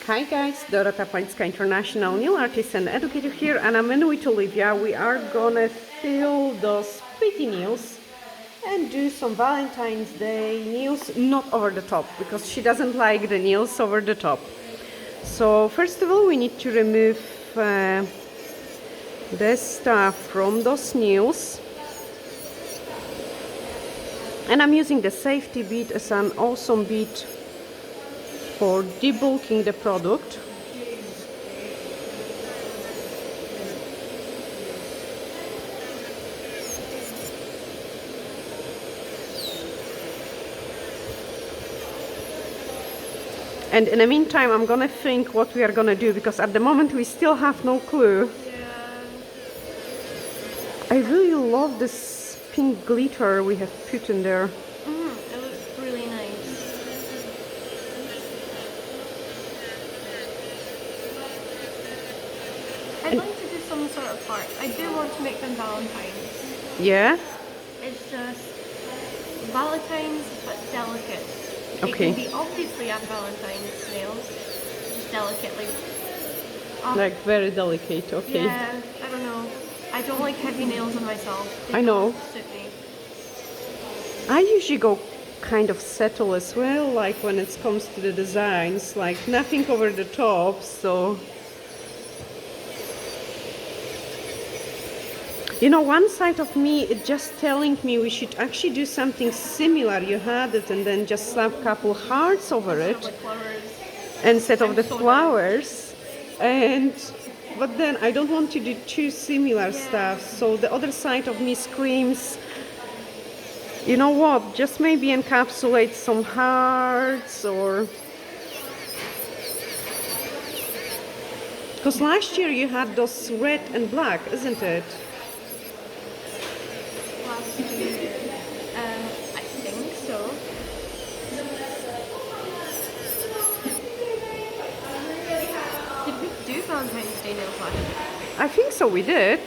Hi guys, Dorota Nail, international nail artist and educator here, and I'm in with Olivia. We are gonna fill those pretty nails and do some Valentine's Day nails, not over the top, because she doesn't like the nails over the top. So first of all, we need to remove the stuff from those nails. And I'm using the safety bead as an awesome bead for debulking the product. And in the meantime, I'm gonna think what we are gonna do, because at the moment we still have no clue. Yeah. I really love this pink glitter we have put in there. It looks really nice. I'd like to do some sort of heart. I do want to make them Valentines. Yeah? It's just Valentine's but delicate. Okay. It can be obviously a Valentine's nails, just delicately. Like very delicate, okay. Yeah, I don't know. I don't like heavy nails on myself. They I know. don't suit me. I usually go kind of subtle as well, like when it comes to the designs, like nothing over the top, so. You know, one side of me is just telling me we should actually do something similar. You had it and then just slap a couple hearts over it Like flowers. instead of the so flowers. But then I don't want to do too similar stuff. So the other side of me screams, you know what, just maybe encapsulate some hearts, or because last year you had those red and black, isn't it? Last year, I think so. Did we do Valentine's Day nails last year? I think so, we did.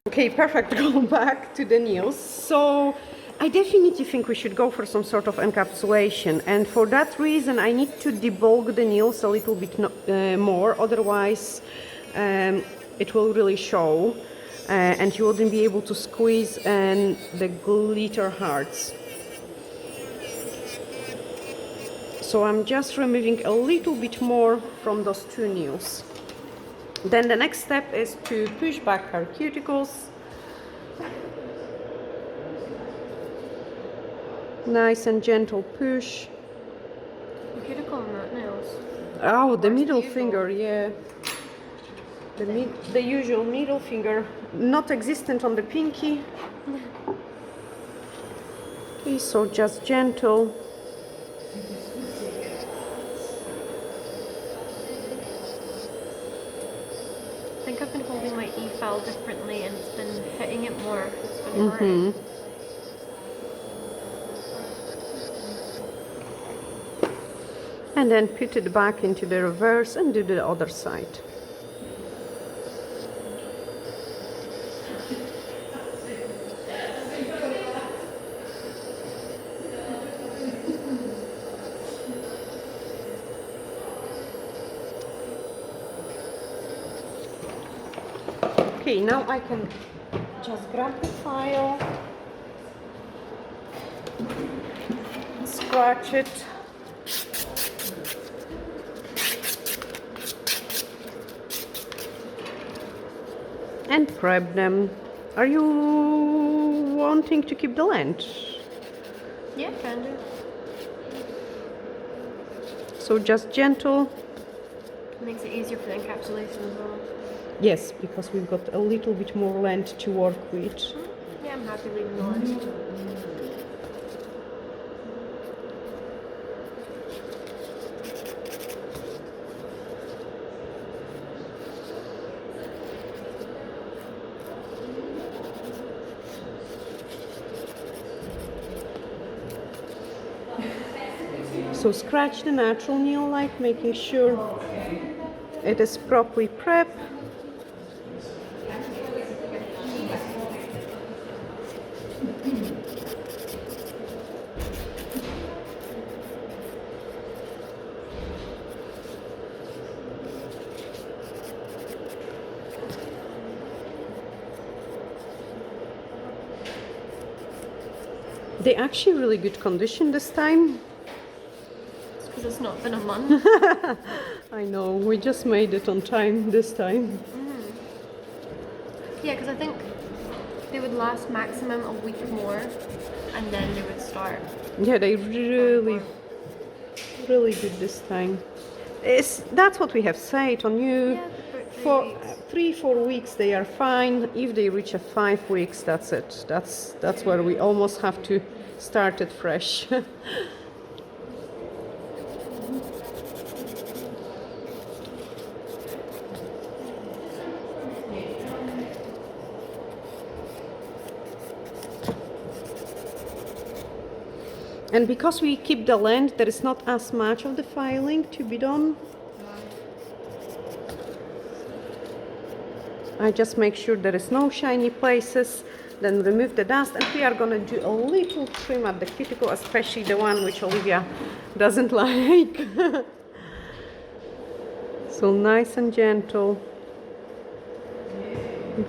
Okay, perfect. Go back to the nails. So I definitely think we should go for some sort of encapsulation, and for that reason I need to debulk the nails a little bit more, otherwise it will really show and you wouldn't be able to squeeze in the glitter hearts. So I'm just removing a little bit more from those two nails. Then the next step is to push back her cuticles. Nice and gentle push. The cuticle on that nails. Oh, the middle usual? finger, yeah. The usual middle finger, not existent on the pinky. Okay, so just gentle. I think I've been holding my e-file differently and it's been hitting it more. It's been hurting. And then put it back into the reverse and do the other side. Okay, now I can just grab the file, scratch it, and prep them. Are you wanting to keep the length? Yeah, kind of. So just gentle. Makes it easier for the encapsulation as well. Yes, because we've got a little bit more length to work with. Yeah, I'm happy leaving the length. So scratch the natural nail, like making sure it is properly prepped. They're actually really good condition this time. It's because it's not been a month. I know, we just made it on time this time. Yeah, because I think they would last maximum a week more, and then they would start. Yeah, they really good this time. That's what we have said on you. Yeah, For 3-4 weeks they are fine. If they reach a 5 weeks, that's it. That's where we almost have to start it fresh. And because we keep the length, there is not as much of the filing to be done. I just make sure there is no shiny places, then remove the dust, and we are gonna do a little trim at the cuticle, especially the one which Olivia doesn't like. So nice and gentle.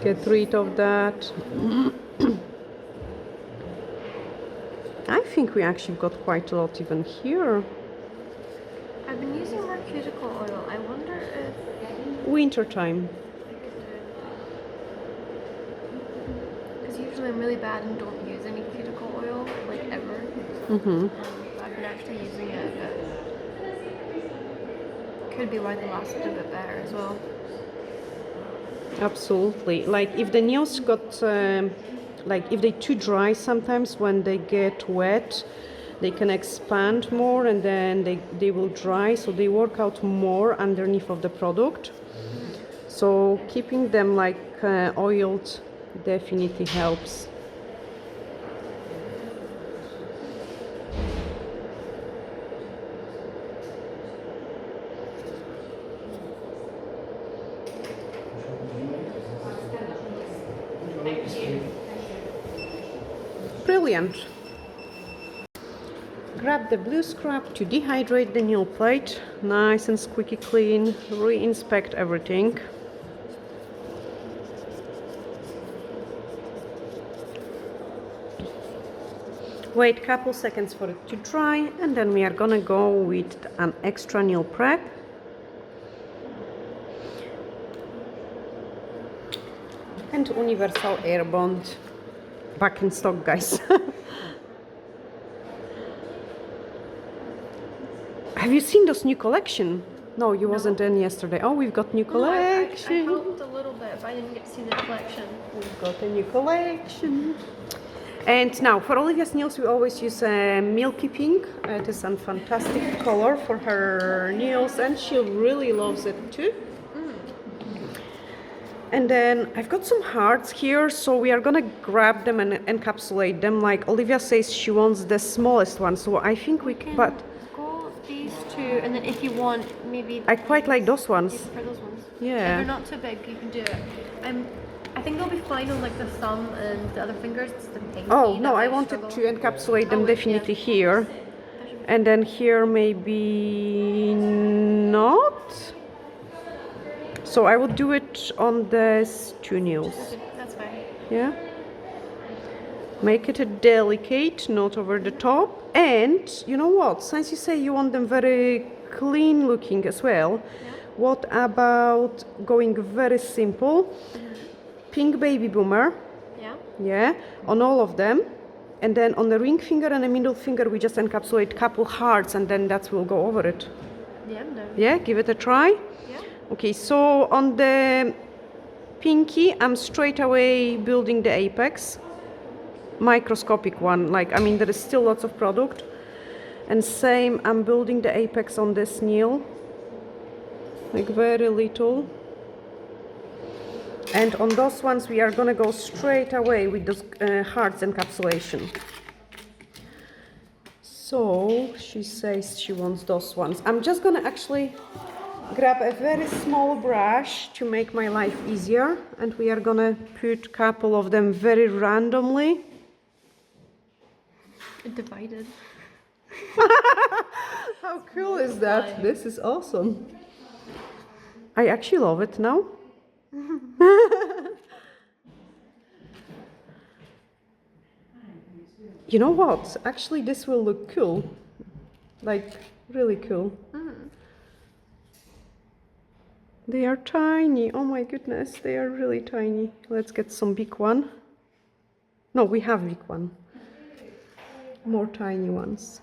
Get rid of that. I think we actually got quite a lot even here. I've been using more cuticle oil. I wonder if Winter time. because usually I'm really bad and don't use any cuticle oil, like ever. I've been actually using it, but could be why they lasted a bit better as well. Absolutely. Like if the nails got, like if they too dry, sometimes when they get wet, they can expand more and then they will dry, so they work out more underneath of the product. So keeping them like oiled definitely helps. Brilliant. Grab the blue scrub to dehydrate the nail plate. Nice and squeaky clean. Re-inspect everything. Wait a couple seconds for it to dry, and then we are gonna go with an extra nail prep. And Universal Air Bond. Back in stock, guys. Have you seen this new collection? No, you wasn't in yesterday. Oh, we've got new collection. I helped a little bit, but I didn't get to see the collection. We've got a new collection. And now, for Olivia's nails, we always use milky pink. It is a fantastic color for her nails, and she really loves it too. And then I've got some hearts here, so we are gonna grab them and encapsulate them. Like Olivia says, she wants the smallest one, so I think we can. But go these two, and then if you want, maybe I quite like those ones. you prefer those ones. Yeah. If they're not too big, you can do it. I think they'll be fine on like the thumb and the other fingers. It's the pinky Oh no, that I might wanted struggle. to encapsulate them Oh, definitely yeah. here, and then here maybe not. So I would do it on these two nails. Okay, that's fine. Yeah. Make it a delicate, not over the top. And you know what? Since you say you want them very clean looking as well, what about going very simple? Pink baby boomer, Yeah. yeah, on all of them. And then on the ring finger and the middle finger, we just encapsulate couple hearts, and then that will go over it. Yeah. No. Yeah, give it a try. Yeah. Okay, so on the pinky, I'm straight away building the apex. Microscopic one, like, I mean, there is still lots of product. And same, I'm building the apex on this nail. Like very little. And on those ones, we are gonna go straight away with those hearts encapsulation. So she says she wants those ones. I'm just gonna actually grab a very small brush to make my life easier, and we are gonna put a couple of them very randomly. Divided. How cool is that? This is awesome. I actually love it now. You know what? Actually, this will look cool. Like, really cool. They are tiny. Oh my goodness, they are really tiny. Let's get some big one. No, we have big one. More tiny ones.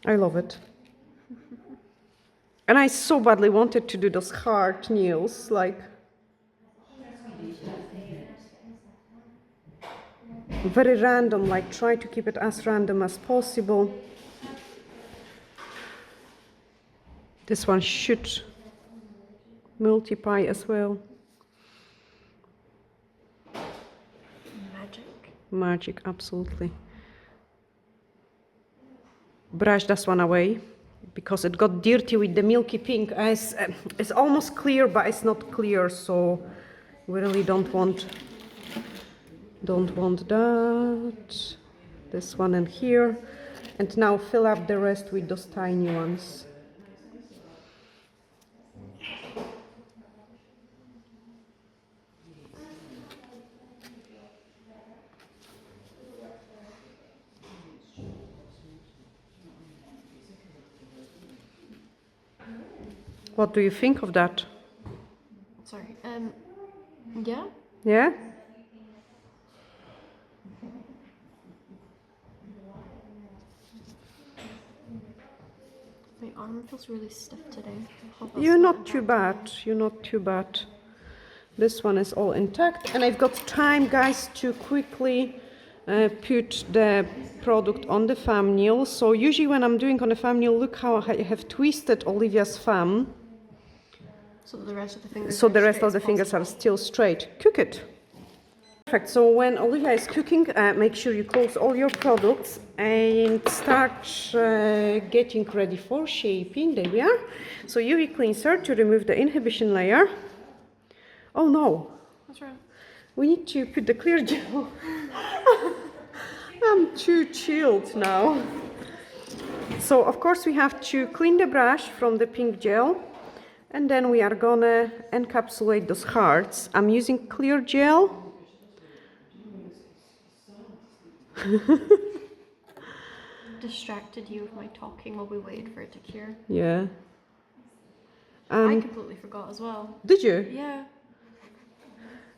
I love it. And I so badly wanted to do those heart nails, like very random, like try to keep it as random as possible. This one should multiply as well. Magic. Magic, absolutely. Brush this one away because it got dirty with the milky pink. It's almost clear, but it's not clear, so we really don't want that. This one in here, and now fill up the rest with those tiny ones. What do you think of that? Sorry. Yeah. Yeah? My arm feels really stiff today. Hope that's You're not too impacting. bad. You're not too bad. This one is all intact, and I've got time, guys, to quickly put the product on the thumbnail. So usually when I'm doing on the thumbnail, look how I have twisted Olivia's thumb. So the rest of the fingers. So are the rest straight of the as fingers are possible. still straight. Cook it. Perfect. So when Olivia is cooking, make sure you close all your products and start getting ready for shaping. There we are. So UV cleanser to remove the inhibition layer. Oh no, What's wrong? we need to put the clear gel. I'm too chilled now. So of course we have to clean the brush from the pink gel, and then we are gonna encapsulate those hearts. I'm using clear gel. Distracted you with my talking while we waited for it to cure. Yeah. I completely forgot as well. Did you? Yeah.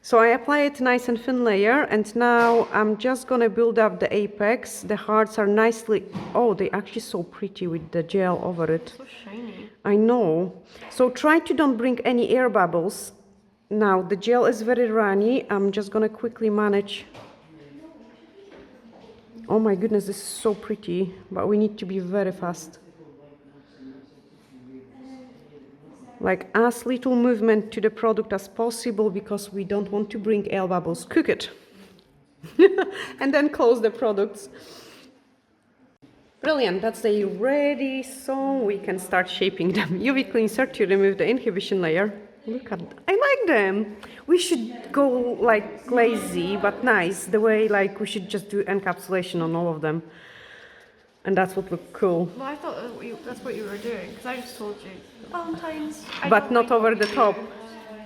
So I apply it nice and thin layer, and now I'm just gonna build up the apex. The hearts are nicely, oh, they're actually so pretty with the gel over it. So shiny. I know. So try to don't bring any air bubbles. Now the gel is very runny. I'm just gonna quickly manage. Oh my goodness, this is so pretty, but we need to be very fast. Like as little movement to the product as possible because we don't want to bring air bubbles. Cook it. And then close the products. Brilliant, that's the ready, so we can start shaping them. UV cleanser to remove the inhibition layer. Look at, I like them. We should go like lazy, but nice. The way like we should just do encapsulation on all of them. And that's what look cool. Well, I thought that's what you were doing, because I just told you. Valentine's. I But don't not like over what the we top. do.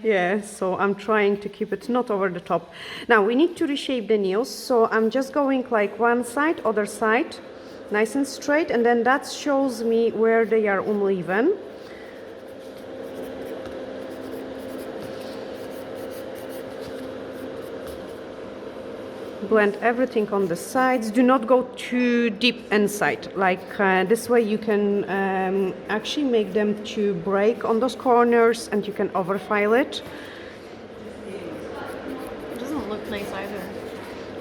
Yeah, so I'm trying to keep it not over the top. Now we need to reshape the nails, so I'm just going like one side, other side, nice and straight, and then that shows me where they are uneven. Blend everything on the sides. Do not go too deep inside. Like this way you can actually make them to break on those corners, and you can overfile it. It doesn't look nice either.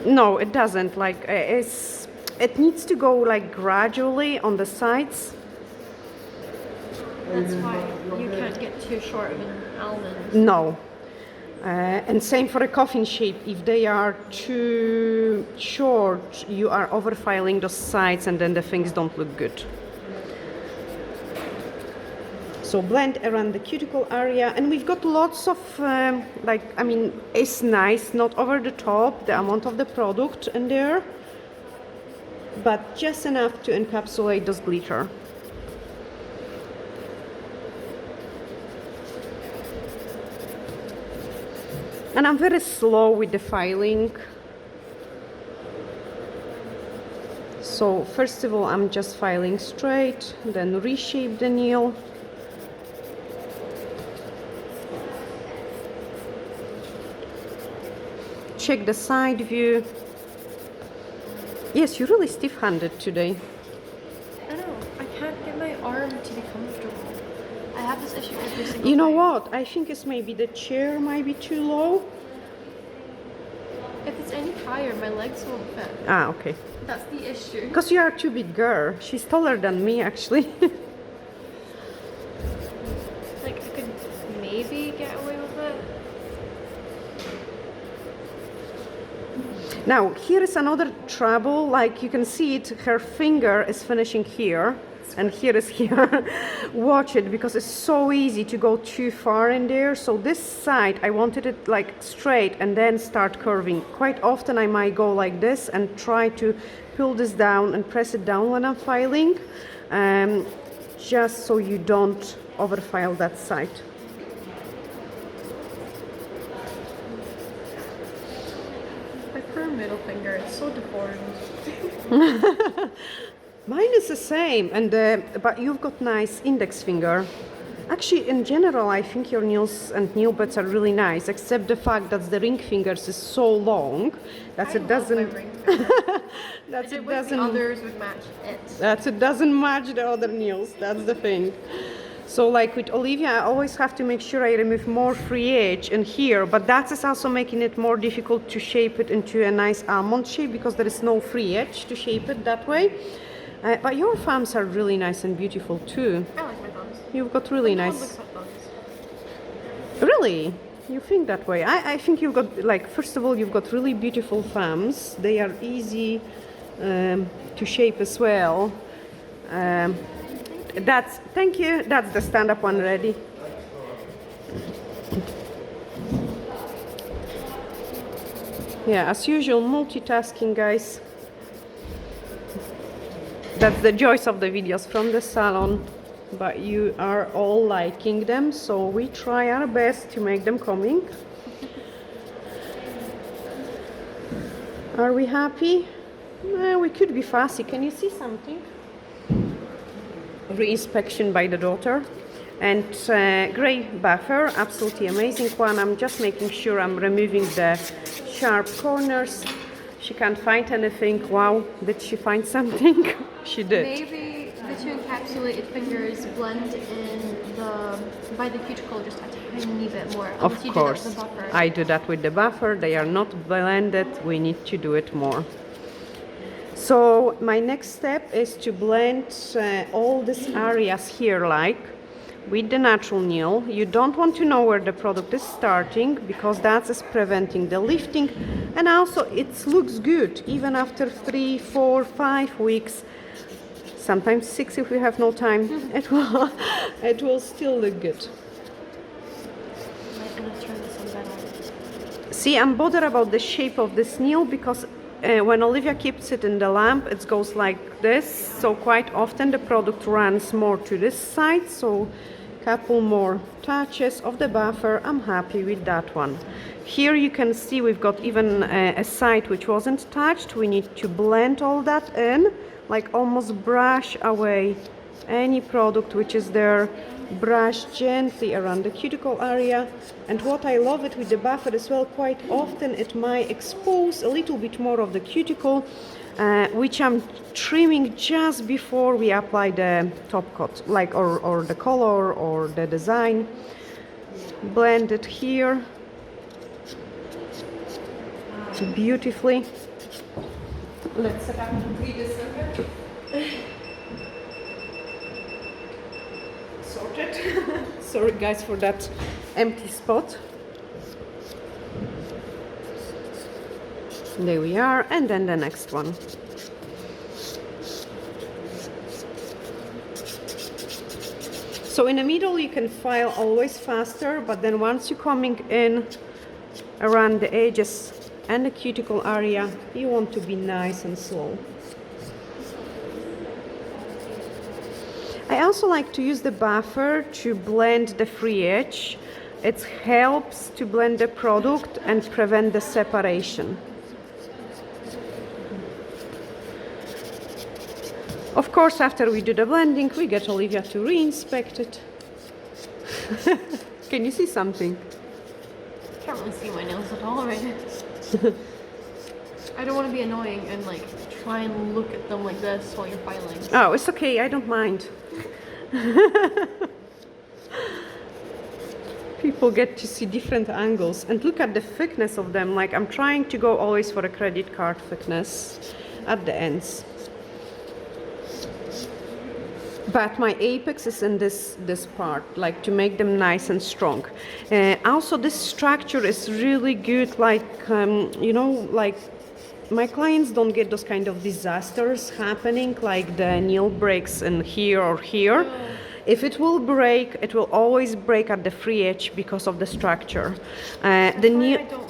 No, it doesn't. Like it needs to go like gradually on the sides. That's why you can't get too short of an almond. No. And same for a coffin shape. If they are too short, you are overfiling those sides, and then the things don't look good. So blend around the cuticle area, and we've got lots of it's nice, not over the top, the amount of the product in there, but just enough to encapsulate those glitter. And I'm very slow with the filing. So first of all, I'm just filing straight, then reshape the nail. Check the side view. Yes, you're really stiff-handed today. I know. I can't get my arm to be comfortable. I have this issue every single You know time. what? I think it's maybe the chair might be too low. If it's any higher, my legs won't fit. Ah, okay. That's the issue. Because you are too big girl. She's taller than me, actually. Like, I could maybe get away with it. Now, here is another trouble. Like you can see it, her finger is finishing here. And here is here. Watch it, because it's so easy to go too far in there. So this side, I wanted it like straight and then start curving. Quite often I might go like this and try to pull this down and press it down when I'm filing, just so you don't overfile that side. My poor middle finger, it's so deformed. Mine is the same, and but you've got nice index finger. Actually, in general, I think your nails and nail beds are really nice, except the fact that the ring fingers is so long that it doesn't. That it doesn't. Others would match it. That it doesn't match the other nails. That's the thing. So, like with Olivia, I always have to make sure I remove more free edge in here, but that is also making it more difficult to shape it into a nice almond shape because there is no free edge to shape it that way. But your thumbs are really nice and beautiful too. I like my thumbs. You've got really No one nice. looks at thumbs. Really? You think that way? I think you've got, like, first of all, you've got really beautiful thumbs. They are easy to shape as well. Thank you. That's the stand-up one ready. Yeah, as usual, multitasking, guys. That's the joys of the videos from the salon, but you are all liking them, so we try our best to make them coming. Are we happy? We could be fussy. Can you see something? Re-inspection by the daughter. And grey buffer, absolutely amazing one. I'm just making sure I'm removing the sharp corners. She can't find anything. Wow, did she find something? She did. Maybe the two encapsulated fingers blend in by the cuticle just a tiny bit more. Of course, I do that with the buffer. They are not blended. We need to do it more. So my next step is to blend all these areas here, like with the natural nail. You don't want to know where the product is starting because that is preventing the lifting, and also it looks good even after 3, 4, 5 weeks, sometimes 6 if we have no time. It will still look good. See, I'm bothered about the shape of this nail because when Olivia keeps it in the lamp, it goes like this. So quite often the product runs more to this side. So couple more touches of the buffer. I'm happy with that one. Here you can see we've got even a side which wasn't touched. We need to blend all that in, like almost brush away any product which is there. Brush gently around the cuticle area. And what I love it with the buffer as well, quite often it might expose a little bit more of the cuticle, which I'm trimming just before we apply the top coat, like or the color or the design. Blend it here beautifully. Let's set up the December. Sorted. Sorry guys for that empty spot. There we are, and then the next one. So in the middle you can file always faster, but then once you're coming in around the edges and the cuticle area, you want to be nice and slow. I also like to use the buffer to blend the free edge, It helps to blend the product and prevent the separation. Of course, after we do the blending, we get Olivia to re-inspect it. Can you see something? Can't really see my nails at all right now. I don't want to be annoying and like try and look at them like this while you're filing. Oh, it's okay, I don't mind. People get to see different angles and look at the thickness of them. Like I'm trying to go always for a credit card thickness at the ends. But my apex is in this part, like to make them nice and strong. Also, this structure is really good, like, you know, like my clients don't get those kind of disasters happening, like the nail breaks in here or here. If it will break, it will always break at the free edge because of the structure. I don't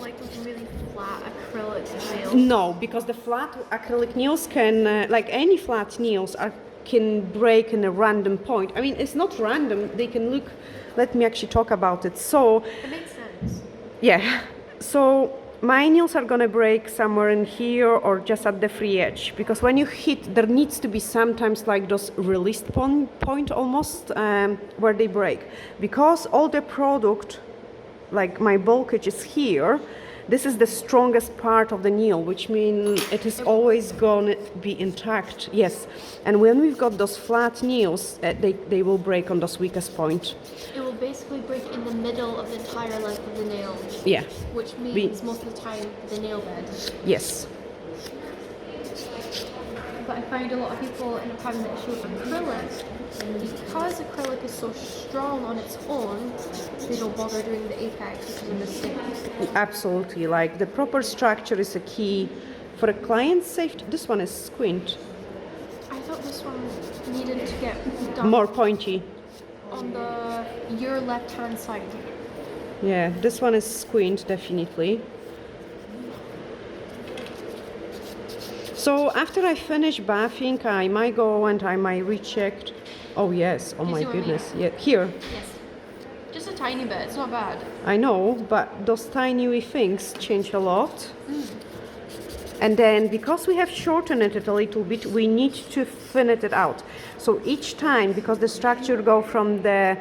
like those really flat acrylic nails. No, because the flat acrylic nails can, like any flat nails, can break in a random point. I mean, it's not random. They can look. Let me actually talk about it. So, It makes sense. yeah. So my nails are gonna break somewhere in here or just at the free edge, because when you hit, there needs to be sometimes like those released point almost where they break, because all the product, like my bulkage is here. This is the strongest part of the nail, which means it is always gonna be intact. Yes, and when we've got those flat nails, they will break on those weakest point. It will basically break in the middle of the entire length of the nail. Yeah. Which means most of the time the nail bed. Yes. But I find a lot of people end up having the issue with acrylic. Because acrylic is so strong on its own, they don't bother doing the apex, which is a mistake. Absolutely. Like the proper structure is a key for a client's safety. This one is squint. I thought this one needed to get done More pointy. on your left-hand side. Yeah, this one is squint, definitely. So after I finish bathing, I might go and I might recheck. Oh yes, oh You my see what I mean? goodness. Yeah, here. Yes. Just a tiny bit, it's not bad. I know, but those tiny wee things change a lot. And then because we have shortened it a little bit, we need to thin it out. So each time, because the structure go from the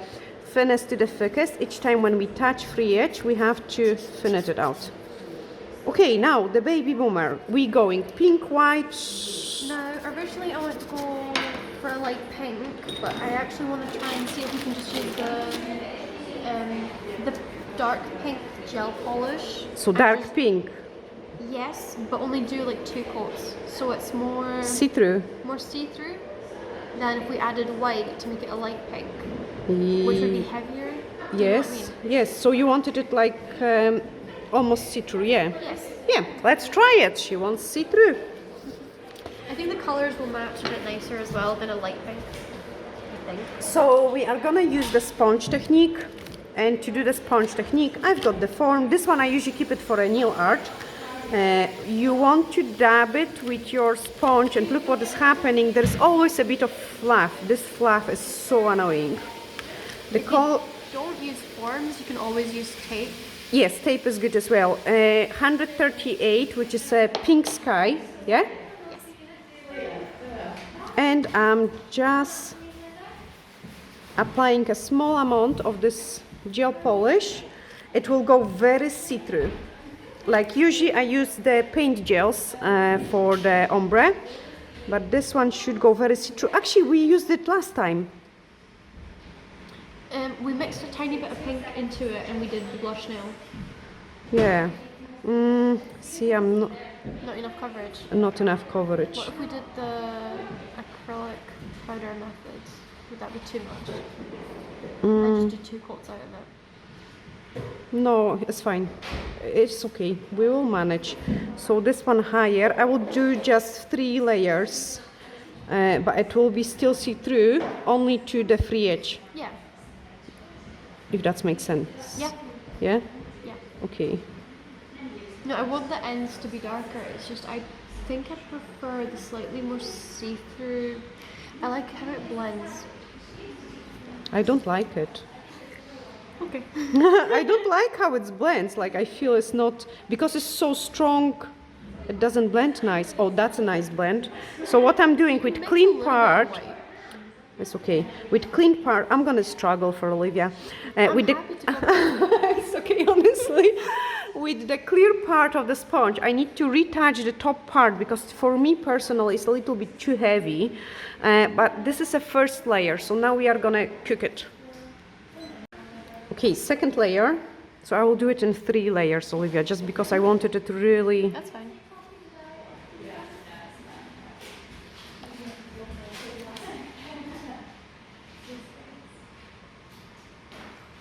thinnest to the thickest, each time when we touch free edge, we have to thin it out. Okay, now the baby boomer. We going pink, white. No, originally I wanted to go for a light pink, but I actually want to try and see if we can just use the dark pink gel polish. So dark pink. Yes, but only do like 2 coats, so it's more See-through. see-through than if we added white to make it a light pink, which would be heavier. Do you know what I Yes, mean? yes. So you wanted it like almost see-through, yeah? Yes. Yeah, let's try it. She wants see-through. I think the colors will match a bit nicer as well than a light pink, I think. So we are gonna use the sponge technique, and to do the sponge technique, I've got the form. This one I usually keep it for a nail art. You want to dab it with your sponge, and look what is happening. There's always a bit of fluff. This fluff is so annoying. Don't use forms, you can always use tape. Yes, tape is good as well. 138, which is a pink sky, yeah? And I'm just applying a small amount of this gel polish. It will go very see-through. Like usually I use the paint gels for the ombre, but this one should go very see-through. Actually, we used it last time. We mixed a tiny bit of pink into it and we did the blush nail. Yeah. See, I'm Not enough coverage. not enough coverage. What if we did the acrylic powder method? Would that be too much? I just do 2 coats out of it. No, it's fine. It's okay. We will manage. So this one higher, I will do just 3 layers, but it will be still see-through, only to the free edge, Yeah. if that makes sense. Yeah. Yeah? Yeah. Okay. No, I want the ends to be darker. It's just I think I prefer the slightly more see-through. I like how it blends. I don't like it. Okay. I don't like how it blends. Like I feel it's not, because it's so strong, it doesn't blend nice. Oh, that's a nice blend. So what I'm doing with Mix a clean little bit of part, white. it's okay. With clean part, I'm gonna struggle for Olivia. I'm With the, happy to go. it's okay, honestly. With the clear part of the sponge, I need to retouch the top part because for me personally, it's a little bit too heavy. But this is a first layer, so now we are gonna cook it. Okay, second layer. So I will do it in 3 layers, Olivia, just because I wanted it to really... That's fine.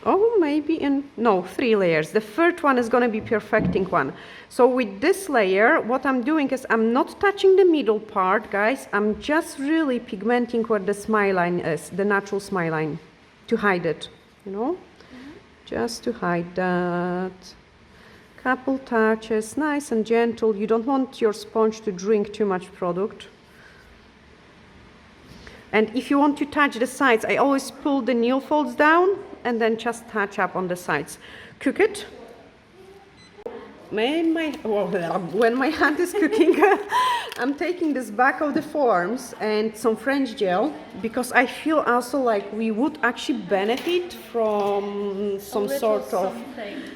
Oh, maybe in... No, 3 layers. The third one is going to be perfecting one. So with this layer, what I'm doing is I'm not touching the middle part, guys. I'm just really pigmenting where the smile line is, the natural smile line, to hide it, you know? Just to hide that. Couple touches, nice and gentle. You don't want your sponge to drink too much product. And if you want to touch the sides, I always pull the nail folds down and then just touch up on the sides. Cook it. When my hand is cooking, I'm taking this back of the forms and some French gel because I feel also like we would actually benefit from some sort of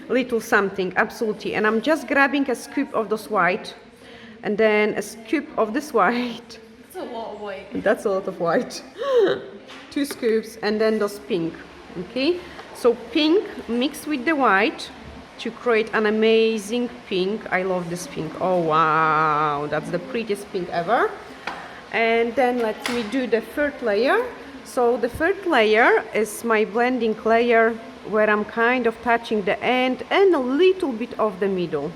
little something, absolutely. And I'm just grabbing a scoop of this white and then a scoop of this white. That's a lot of white. That's a lot of white. 2 scoops and then those pink. Okay, so pink mixed with the white to create an amazing pink. I love this pink. Oh wow, that's the prettiest pink ever. And then let me do the third layer. So the third layer is my blending layer where I'm kind of touching the end and a little bit of the middle.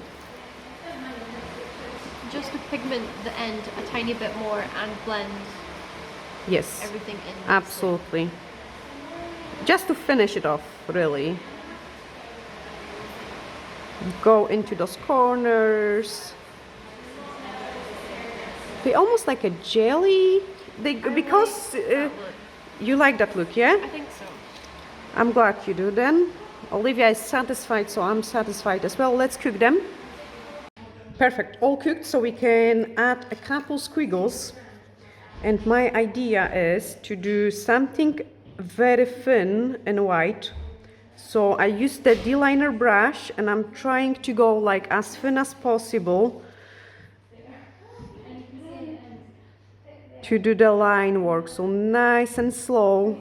Just to pigment the end a tiny bit more and blend Yes, everything in. absolutely. Just to finish it off, really. Go into those corners. They almost like a jelly. Because you like that look, yeah? I think so. I'm glad you do then. Olivia is satisfied, so I'm satisfied as well. Let's cook them. Perfect, all cooked, so we can add a couple squiggles. And my idea is to do something very thin and white. So I use the D-liner brush and I'm trying to go like as thin as possible to do the line work. So nice and slow,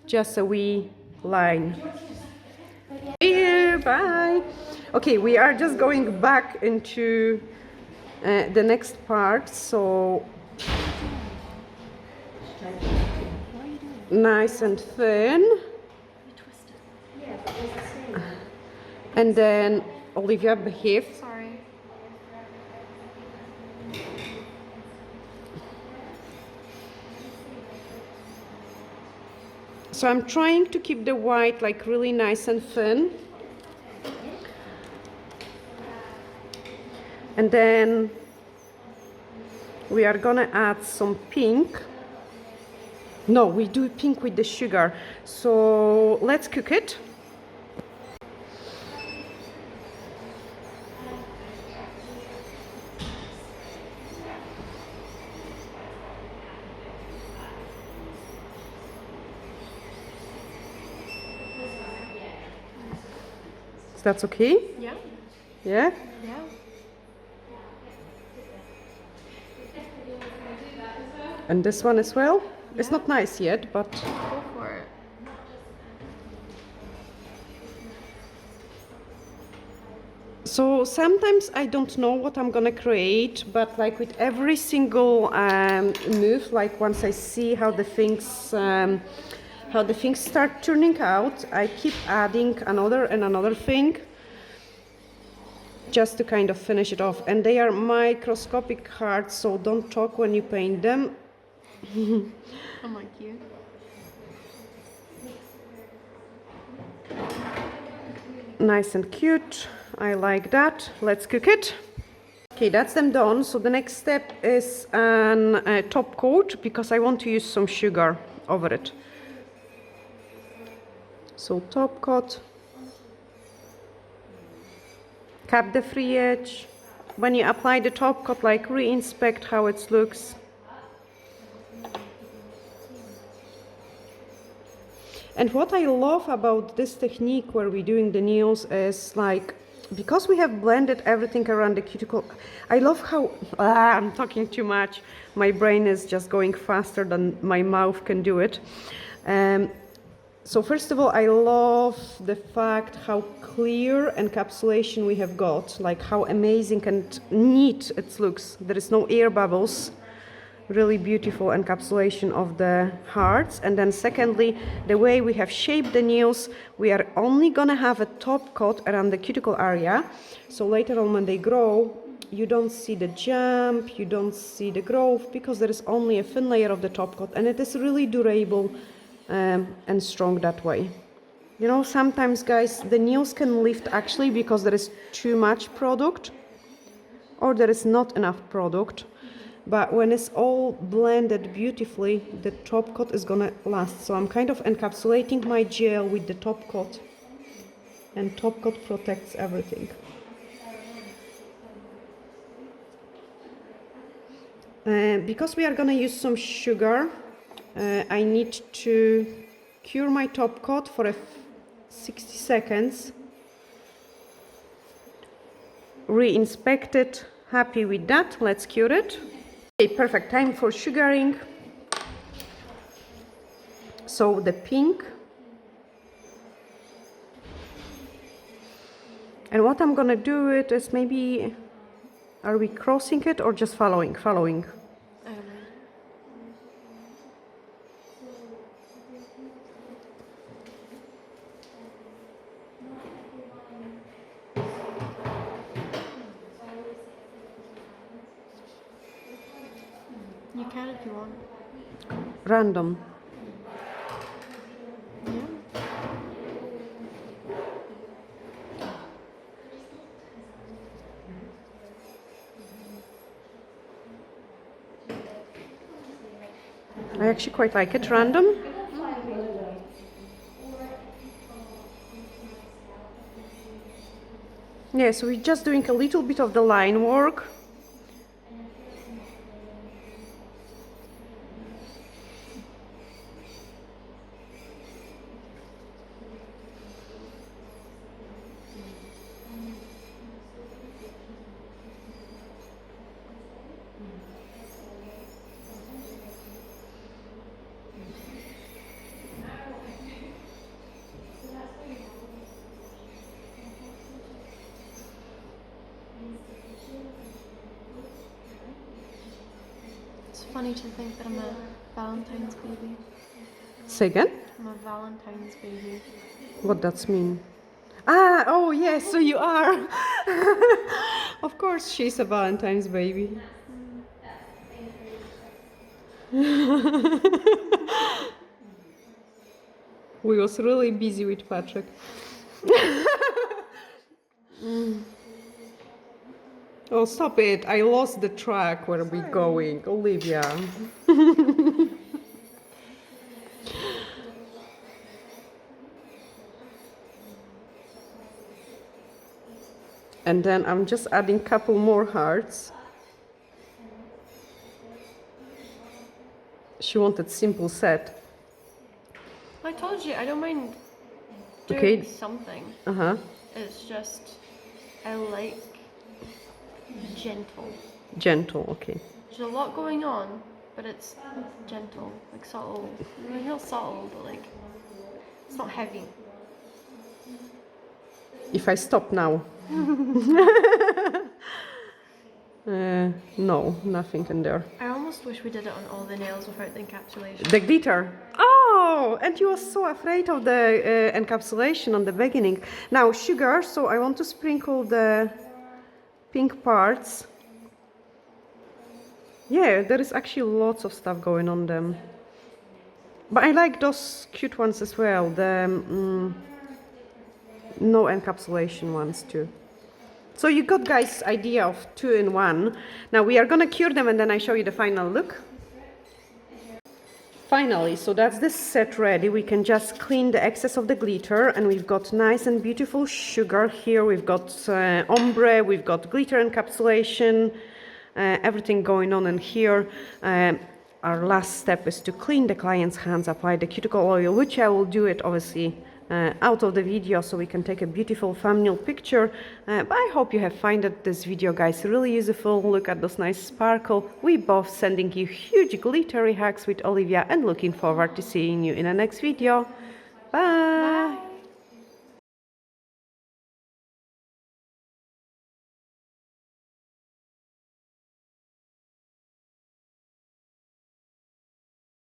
just a wee line. Here, bye. Okay, we are just going back into the next part. So nice and thin. And then Olivia, behave. Sorry. So I'm trying to keep the white like really nice and thin. And then we are gonna add some pink. No, we do pink with the sugar. So let's cook it. That's okay? Yeah? Yeah? Yeah. And this one as well? Yeah. It's not nice yet, but... Go for it. So sometimes I don't know what I'm gonna create, but like with every single move, like once I see how the things start turning out, I keep adding another and another thing just to kind of finish it off. And they are microscopic hearts, so don't talk when you paint them. I'm like you. Nice and cute. I like that. Let's cook it. Okay, that's them done. So the next step is a top coat because I want to use some sugar over it. So top coat. Cap the free edge. When you apply the top coat, like re-inspect how it looks. And what I love about this technique where we're doing the nails is like, because we have blended everything around the cuticle, I love how, I'm talking too much. My brain is just going faster than my mouth can do it. So first of all, I love the fact how clear encapsulation we have got, like how amazing and neat it looks. There is no air bubbles. Really beautiful encapsulation of the hearts. And then secondly, the way we have shaped the nails, we are only gonna have a top coat around the cuticle area. So later on when they grow, you don't see the jump, you don't see the growth, because there is only a thin layer of the top coat, and it is really durable and strong that way. You know, sometimes guys, the nails can lift actually because there is too much product or there is not enough product. But when it's all blended beautifully, the top coat is gonna last. So I'm kind of encapsulating my gel with the top coat, and top coat protects everything. Because we are gonna use some sugar, I need to cure my top coat for 60 seconds. Re-inspect it, happy with that, let's cure it. Okay, perfect time for sugaring. So the pink. And what I'm gonna do it is maybe, are we crossing it or just following? Following. You can if you want. Random. Yeah. I actually quite like it random. Yeah, so we're just doing a little bit of the line work. It's funny to think that I'm a Valentine's baby. Say again? I'm a Valentine's baby. What does mean? Ah, oh yes, so you are. Of course, she's a Valentine's baby. We was really busy with Patrick. Oh, stop it. I lost the track. Where are we going? Olivia. And then I'm just adding a couple more hearts. She wanted simple set. I told you I don't mind doing Okay. something. Uh-huh. It's just I like gentle. Gentle, okay. There's a lot going on, but it's gentle, like subtle. I mean, not subtle, but like it's not heavy. If I stop now. No, nothing in there. I almost wish we did it on all the nails without the encapsulation. The glitter. Oh, and you were so afraid of the encapsulation on the beginning. Now sugar, so I want to sprinkle the pink parts. Yeah, there is actually lots of stuff going on them. But I like those cute ones as well, the no encapsulation ones too. So you got guys idea of 2-in-1. Now we are gonna cure them and then I show you the final look. Finally, so that's the set ready. We can just clean the excess of the glitter, and we've got nice and beautiful sugar here. We've got ombre, we've got glitter encapsulation, everything going on in here. Our last step is to clean the client's hands, apply the cuticle oil, which I will do it obviously out of the video so we can take a beautiful thumbnail picture. But I hope you have found this video, guys, really useful. Look at those nice sparkle. We both sending you huge glittery hacks with Olivia and looking forward to seeing you in the next video. Bye! Bye.